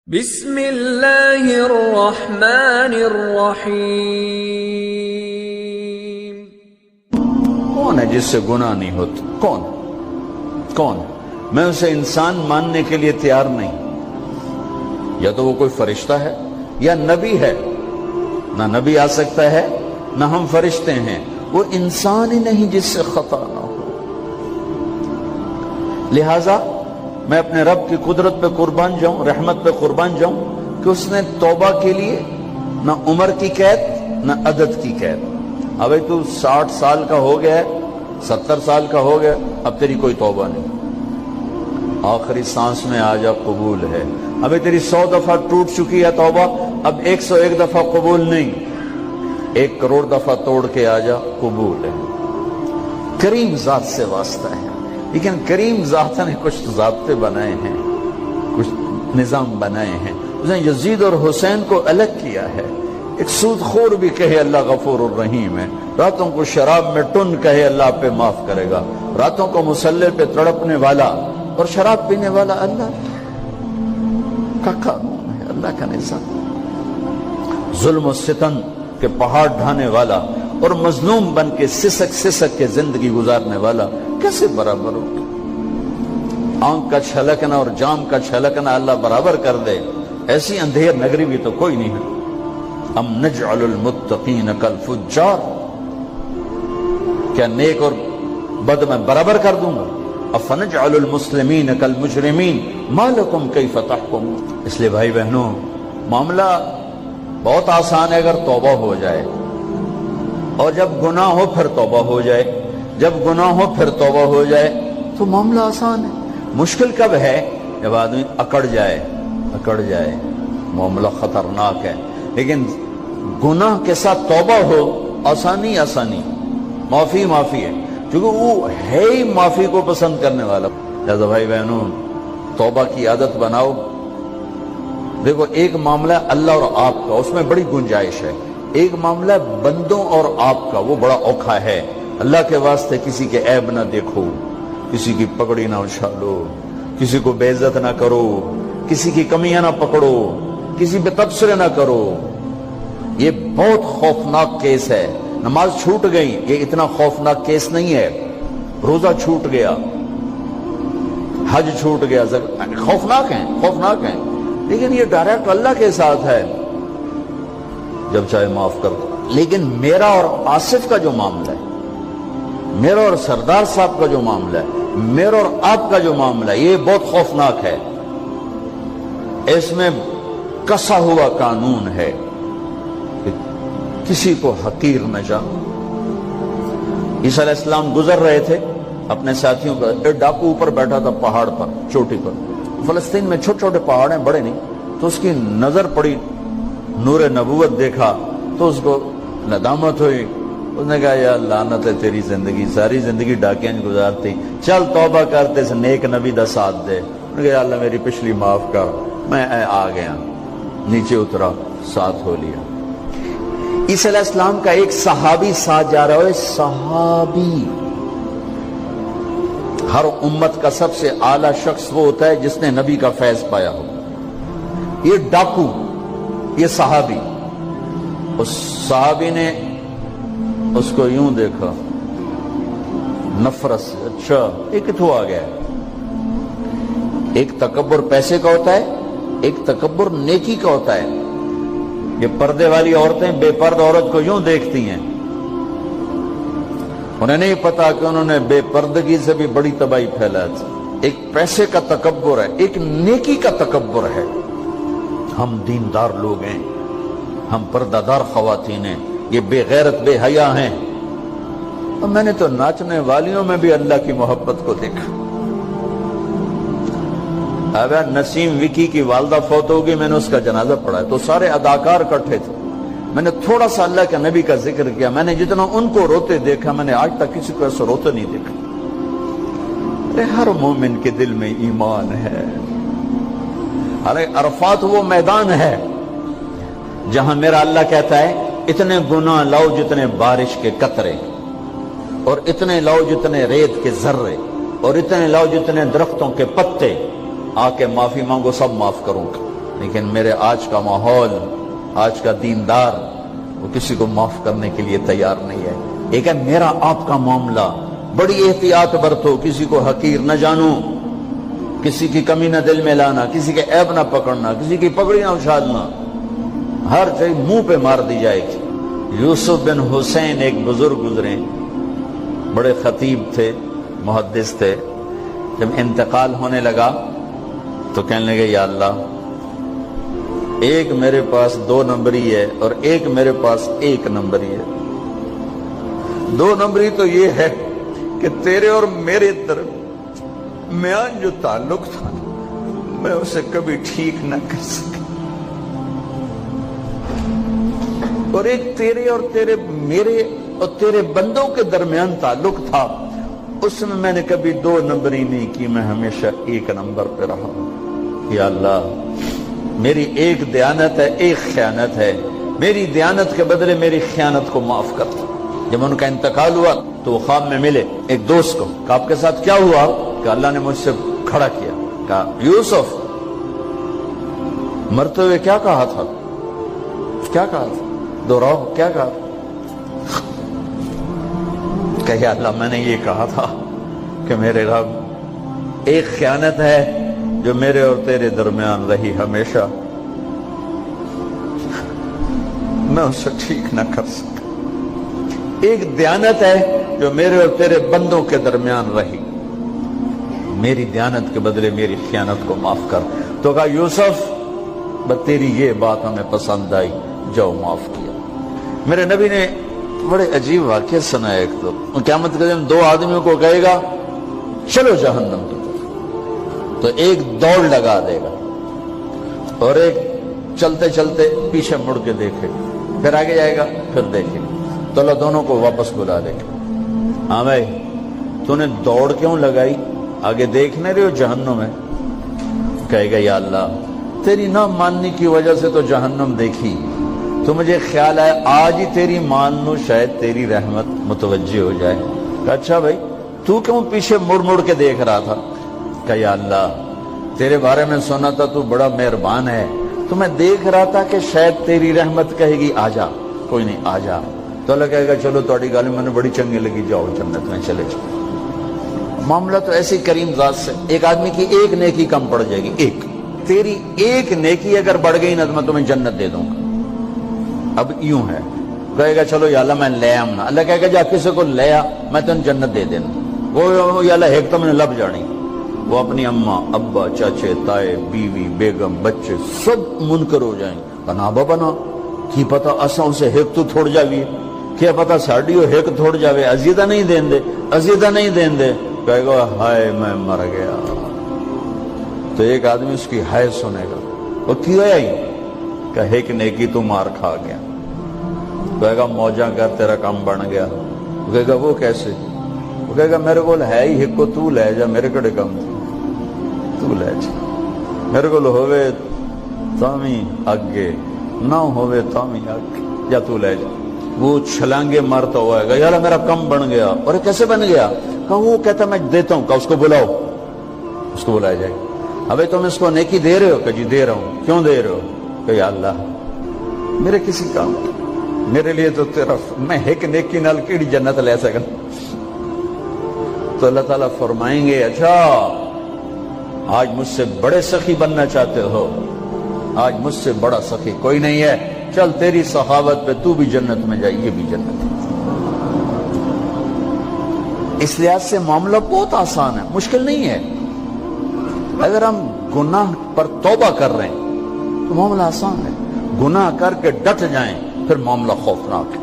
بسم اللہ الرحمن الرحیم۔ کون ہے جس سے گناہ نہیں ہوتا؟ کون؟ میں اسے انسان ماننے کے لیے تیار نہیں۔ یا تو وہ کوئی فرشتہ ہے یا نبی ہے۔ نہ نبی آ سکتا ہے نہ ہم فرشتے ہیں، وہ انسان ہی نہیں جس سے خطا نہ ہو۔ لہذا میں اپنے رب کی قدرت پہ قربان جاؤں، رحمت پہ قربان جاؤں کہ اس نے توبہ کے لیے نہ عمر کی قید نہ عدد کی قید۔ اب تو 60 سال کا ہو گیا ہے، 70 سال کا ہو گیا، اب تیری کوئی توبہ نہیں، آخری سانس میں آ جا قبول ہے۔ ابھی تیری 100 دفعہ ٹوٹ چکی ہے توبہ، اب 101 دفعہ قبول نہیں، 1 کروڑ دفعہ توڑ کے آ جا قبول ہے۔ کریم ذات سے واسطہ ہے، لیکن کریم ذات نے کچھ ضابطے بنائے ہیں، کچھ نظام بنائے ہیں۔ اس نے یزید اور حسین کو الگ کیا ہے۔ ایک سود خور بھی کہے اللہ غفور الرحیم ہے، راتوں کو شراب میں ٹن کہے اللہ پہ معاف کرے گا، راتوں کو مصلی پہ تڑپنے والا اور شراب پینے والا اللہ کا قانون ہے، اللہ کا نظام۔ ظلم و ستم کے پہاڑ ڈھانے والا اور مظلوم بن کے سسک کے زندگی گزارنے والا کیسے برابر ہو؟ آنکھ کا چھلکنا اور جام کا چھلکنا اللہ برابر کر دے، ایسی اندھیر نگری بھی تو کوئی نہیں ہے۔ ام نجعل المتقین کالفجار، کیا نیک اور بد میں برابر کر دوں گا؟ افنجعل المسلمین کالمجرمین ما لکم کیف تحکمون۔ اس لیے بھائی بہنوں، معاملہ بہت آسان ہے اگر توبہ ہو جائے، اور جب گناہ ہو پھر توبہ ہو جائے، جب گناہ ہو پھر توبہ ہو جائے تو معاملہ آسان ہے۔ مشکل کب ہے؟ جب آدمی اکڑ جائے، معاملہ خطرناک ہے۔ لیکن گناہ کے ساتھ توبہ ہو، آسانی معافی ہے، کیونکہ وہ ہے ہی معافی کو پسند کرنے والا۔ لہذا بھائی بہنوں، توبہ کی عادت بناؤ۔ دیکھو، ایک معاملہ اللہ اور آپ کا، اس میں بڑی گنجائش ہے۔ ایک معاملہ بندوں اور آپ کا، وہ بڑا اوکھا ہے۔ اللہ کے واسطے کسی کے عیب نہ دیکھو، کسی کی پگڑی نہ اچھالو، کسی کو بے عزت نہ کرو، کسی کی کمیاں نہ پکڑو، کسی پہ تبصرے نہ کرو۔ یہ بہت خوفناک کیس ہے۔ نماز چھوٹ گئی، یہ اتنا خوفناک کیس نہیں ہے۔ روزہ چھوٹ گیا، حج چھوٹ گیا، خوفناک ہیں، لیکن یہ ڈائریکٹ اللہ کے ساتھ ہے، جب چاہے معاف کر دو۔ لیکن میرا اور آصف کا جو معاملہ ہے، میرا اور سردار صاحب کا جو معاملہ ہے، میرا اور آپ کا جو معاملہ ہے، یہ بہت خوفناک ہے۔ اس میں کسا ہوا قانون ہے کہ کسی کو حقیر نہ جانو۔ عیسیٰ علیہ السلام گزر رہے تھے اپنے ساتھیوں کا، ایک ڈاکو اوپر بیٹھا تھا پہاڑ پر، چوٹی پر۔ فلسطین میں چھوٹے چھوٹے پہاڑ ہیں، بڑے نہیں، تو اس کی نظر پڑی، نور نبوت دیکھا تو اس کو ندامت ہوئی۔ اس نے کہا یا لعنت ہے تیری زندگی، ساری زندگی ڈاکیاں گزارتی، چل توبہ کرتے سے نیک نبی دا ساتھ دے۔ انہوں نے کہا یا اللہ میری پچھلی معاف کر، میں آ گیا، نیچے اترا، ساتھ ہو لیا۔ عیسیٰ علیہ السلام کا ایک صحابی ساتھ جا رہا ہے، صحابی۔ ہر امت کا سب سے اعلیٰ شخص وہ ہوتا ہے جس نے نبی کا فیض پایا ہو۔ یہ ڈاکو، یہ صحابی، اس صحابی نے اس کو یوں دیکھا نفرت سے، اچھا یہ کتوں آ گیا ہے؟ ایک تکبر پیسے کا ہوتا ہے، ایک تکبر نیکی کا ہوتا ہے۔ یہ پردے والی عورتیں بے پردہ عورت کو یوں دیکھتی ہیں، انہیں نہیں پتا کہ انہوں نے بے پردگی سے بھی بڑی تباہی پھیلائی تھی۔ ایک پیسے کا تکبر ہے، ایک نیکی کا تکبر ہے۔ ہم دیندار لوگ ہیں، ہم پردہ دار خواتین ہیں، یہ بے غیرت بے حیا ہیں۔ اور میں نے تو ناچنے والیوں میں بھی اللہ کی محبت کو دیکھا۔ اب نسیم وکی کی والدہ فوت ہوگی، میں نے اس کا جنازہ پڑھا ہے، تو سارے اداکار اکٹھے تھے۔ میں نے تھوڑا سا اللہ کے نبی کا ذکر کیا، میں نے جتنا ان کو روتے دیکھا، میں نے آج تک کسی کو ایسا روتے نہیں دیکھا۔ ارے ہر مومن کے دل میں ایمان ہے۔ ارے عرفات وہ میدان ہے جہاں میرا اللہ کہتا ہے اتنے گناہ لاؤ جتنے بارش کے قطرے، اور اتنے لاؤ جتنے ریت کے ذرے، اور اتنے لاؤ جتنے درختوں کے پتے، آ کے معافی مانگو، سب معاف کروں گا۔ لیکن میرے آج کا ماحول، آج کا دیندار، وہ کسی کو معاف کرنے کے لیے تیار نہیں ہے۔ ایک ہے میرا آپ کا معاملہ، بڑی احتیاط برتو، کسی کو حقیر نہ جانو، کسی کی کمی نہ دل میں لانا، کسی کے عیب نہ پکڑنا، کسی کی پگڑی نہ اچھالنا، ہر چیز منہ پہ مار دی جائے گی۔ یوسف بن حسین ایک بزرگ گزرے، بڑے خطیب تھے، محدث تھے۔ جب انتقال ہونے لگا تو کہنے لگے یا اللہ، ایک میرے پاس 2 نمبری ہے اور ایک میرے پاس 1 نمبری ہے۔ 2 نمبری تو یہ ہے کہ تیرے اور میرے درمیان جو تعلق تھا میں اسے کبھی ٹھیک نہ کر سکا، اور ایک تیرے اور میرے اور تیرے بندوں کے درمیان تعلق تھا، اس میں نے کبھی 2 نمبری نہیں کی، میں ہمیشہ 1 نمبر پہ رہا۔ یا اللہ، میری ایک دیانت ہے، ایک خیانت ہے، میری دیانت کے بدلے میری خیانت کو معاف کر۔ جب ان کا انتقال ہوا تو وہ خواب میں ملے ایک دوست کو، کہ آپ کے ساتھ کیا ہوا؟ کہ اللہ نے مجھ سے کھڑا کیا، کہا یوسف مرتے ہوئے کیا کہا تھا؟ کیا کہا تھا؟ دوہراؤ، کیا کہا؟ کہ یا اللہ، میں نے یہ کہا تھا کہ میرے رب، ایک خیانت ہے جو میرے اور تیرے درمیان رہی ہمیشہ، میں اسے ٹھیک نہ کر سکا۔ ایک دیانت ہے جو میرے اور تیرے بندوں کے درمیان رہی، میری دیانت کے بدلے میری خیانت کو معاف کر۔ تو کہا یوسف، بس تیری یہ بات ہمیں پسند آئی، جاؤ معاف کیا۔ میرے نبی نے بڑے عجیب واقعہ سنایا۔ ایک تو قیامت کے دن 2 آدمیوں کو کہے گا چلو جہنم کی طرف، تو ایک دوڑ لگا دے گا اور ایک چلتے چلتے پیچھے مڑ کے دیکھے، پھر آگے جائے گا، پھر دیکھے گا، تو اللہ دونوں کو واپس بلا دے گا۔ ہاں بھائی، تو نے دوڑ کیوں لگائی؟ آگے دیکھنے رہے ہو جہنم ہے؟ کہے گا یا اللہ، تیری نہ ماننے کی وجہ سے تو جہنم دیکھی، تو مجھے خیال ہے آج ہی تیری مان لوں، شاید تیری رحمت متوجہ ہو جائے۔ کہا اچھا بھائی، تو کیوں پیچھے مڑ مڑ کے دیکھ رہا تھا؟ کہا یا اللہ، تیرے بارے میں سنا تھا تو بڑا مہربان ہے، تو میں دیکھ رہا تھا کہ شاید تیری رحمت کہے گی آ جا۔ کوئی نہیں، آ جا۔ تو اللہ کہے گا چلو تھوڑی گل میں نے بڑی چنگی لگی، جاؤ جنت میں چلے جاؤ۔ معاملہ تو ایسی کریم ذات سے، ایک آدمی کی ایک نیکی کم پڑ جائے گی، ایک تیری ایک نیکی اگر بڑھ گئی نا تو میں تمہیں جنت دے دوں گا۔ اب یوں ہے، کہے گا چلو یا اللہ میں لے آؤں نا، اللہ کہے گا جا کسی کو لے آ، میں تمہیں جنت دے دینا۔ وہ یا اللہ ایک تو میں نے لب جانی، وہ اپنی اماں، ابا، چاچے، تائے، بیوی، بیگم، بچے سب منکر ہو جائیں گے۔ بنا بنا کی پتا اساں اسے ایک تو تھوڑ جاوی، کیا پتا ساڑی ہو ایک تھوڑ جاوے، عزیدہ نہیں دین دے، عزیدہ نہیں دین دے۔ کہے گا ہائے میں مر گیا۔ تو ایک آدمی اس کی ہائے سنے گا، وہ کیوں ہے ہی؟ کہے کہ نیکی تو مار کھا گیا۔ کہے گا موجہ کر، تیرا کام بن گیا۔ کہے گا وہ کیسے؟ وہ کہے گا میرے کو ہے ہی ایک کو، تو لے جا، میرے کڑے کم تو لے جا، میرے کو ہوئے تامی آگے نہ ہوئے تامی آگے، یا تو لے جا۔ وہ چھلانگے مارتا ہوا ہے گا یار میرا کم بن گیا۔ اور کیسے بن گیا؟ کہ وہ کہتا میں دیتا ہوں، کہ اس کو بلاؤ، اس کو بلایا جائے۔ ابھی تم اس کو نیکی دے رہے ہو؟ کہ جی دے رہا ہوں۔ کیوں دے رہے ہو؟ کہ یا اللہ میرے کسی کام، میرے لیے تو تیرا، میں ایک نیکی نال کیڑی جنت لے سکا۔ تو اللہ تعالیٰ فرمائیں گے اچھا آج مجھ سے بڑے سخی بننا چاہتے ہو؟ آج مجھ سے بڑا سخی کوئی نہیں ہے، چل تیری سخاوت پہ تو بھی جنت میں جائے، یہ بھی جنت ہے۔ اس لحاظ سے معاملہ بہت آسان ہے، مشکل نہیں ہے۔ اگر ہم گناہ پر توبہ کر رہے ہیں تو معاملہ آسان ہے، گناہ کر کے ڈٹ جائیں پھر معاملہ خوفناک ہے۔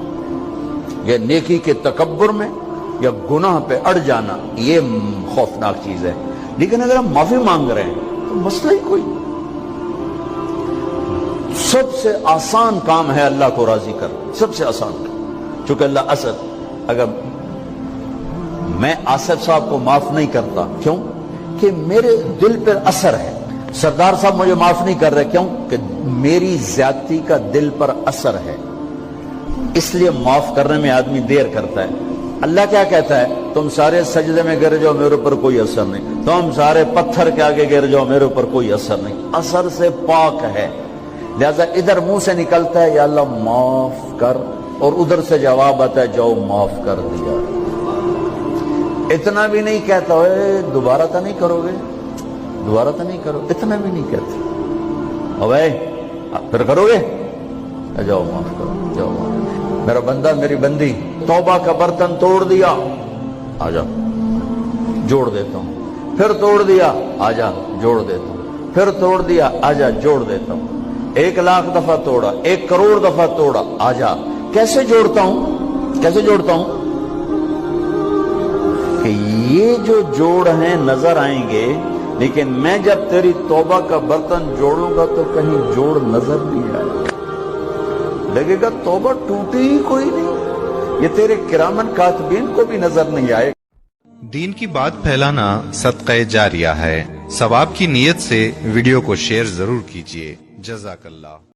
یہ نیکی کے تکبر میں یا گناہ پہ اڑ جانا یہ خوفناک چیز ہے۔ لیکن اگر ہم معافی مانگ رہے ہیں تو مسئلہ ہی کوئی، سب سے آسان کام ہے اللہ کو راضی کر، سب سے آسان کام۔ چونکہ اللہ اسد، اگر میں آصف صاحب کو معاف نہیں کرتا، کیوں کہ میرے دل پر اثر ہے، سردار صاحب مجھے معاف نہیں کر رہے، کیوں کہ میری زیادتی کا دل پر اثر ہے، اس لیے معاف کرنے میں آدمی دیر کرتا ہے۔ اللہ کیا کہتا ہے؟ تم سارے سجدے میں گر جاؤ میرے اوپر کوئی اثر نہیں، تم سارے پتھر کے آگے گر جاؤ میرے اوپر کوئی اثر نہیں، اثر سے پاک ہے۔ لہذا ادھر منہ سے نکلتا ہے یا اللہ معاف کر، اور ادھر سے جواب آتا ہے جاؤ معاف کر دیا۔ اتنا بھی نہیں کہتا اے دوبارہ تو نہیں کرو گے، دوبارہ تو نہیں کرو، اتنا بھی نہیں کہتے، اوے پھر کرو گے، جاؤ معاف کرو، جاؤ معاف۔ میرا بندہ میری بندی توبہ کا برتن توڑ دیا، آجا جوڑ دیتا ہوں، پھر توڑ دیا، آجا جوڑ دیتا ہوں، پھر توڑ دیا، آجا جوڑ دیتا ہوں، 1,00,000 دفعہ توڑا، 1 کروڑ دفعہ توڑا، آجا۔ کیسے جوڑتا ہوں؟ کیسے جوڑتا ہوں؟ کہ یہ جو جوڑ ہیں نظر آئیں گے، لیکن میں جب تیری توبہ کا برتن جوڑوں گا تو کہیں جوڑ نظر نہیں آئے گا، لگے گا توبہ ٹوٹی ہی کوئی نہیں، یہ تیرے کرامن کاتبین کو بھی نظر نہیں آئے گا۔ دین کی بات پھیلانا صدقہ جاریہ ہے، ثواب کی نیت سے ویڈیو کو شیئر ضرور کیجیے۔ جزاک اللہ۔